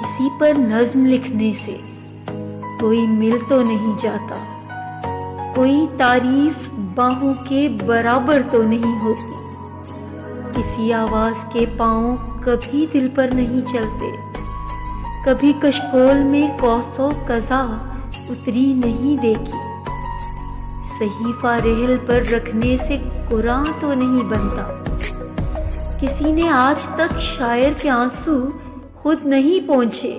کسی پر نظم لکھنے سے کوئی مل تو نہیں جاتا، کوئی تعریف باہوں کے برابر تو نہیں ہوتی، کسی آواز کے پاؤں کبھی دل پر نہیں چلتے، کبھی کشکول میں قوس و قزح اتری نہیں دیکھی، صحیفہ رحل پر رکھنے سے قرآن تو نہیں بنتا، کسی نے آج تک شاعر کے آنسو خود نہیں پہنچے،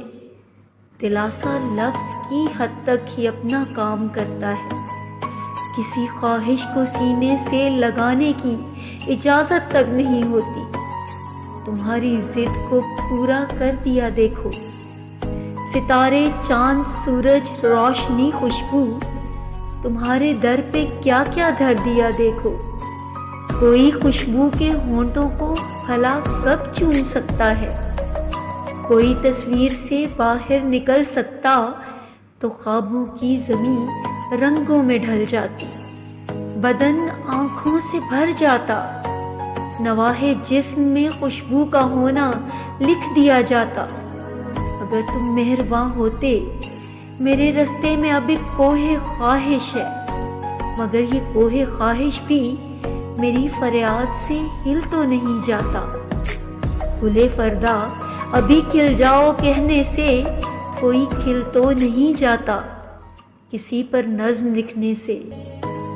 دلاسا لفظ کی حد تک ہی اپنا کام کرتا ہے، کسی خواہش کو سینے سے لگانے کی اجازت تک نہیں ہوتی، تمہاری ضد کو پورا کر دیا دیکھو، ستارے چاند سورج روشنی خوشبو تمہارے در پہ کیا کیا دھر دیا دیکھو، کوئی خوشبو کے ہونٹوں کو بھلا کب چوم سکتا ہے، کوئی تصویر سے باہر نکل سکتا تو خوابوں کی زمین رنگوں میں ڈھل جاتی، بدن آنکھوں سے بھر جاتا، نواحِ جسم میں خوشبو کا ہونا لکھ دیا جاتا، اگر تم مہرباں ہوتے میرے رستے میں اب ایک کوہ خواہش ہے، مگر یہ کوہ خواہش بھی میری فریاد سے ہل تو نہیں جاتا، گلے فردا ابھی کھل جاؤ کہنے سے کوئی کھل تو نہیں جاتا، کسی پر نظم لکھنے سے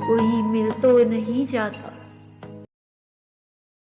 کوئی مل تو نہیں جاتا۔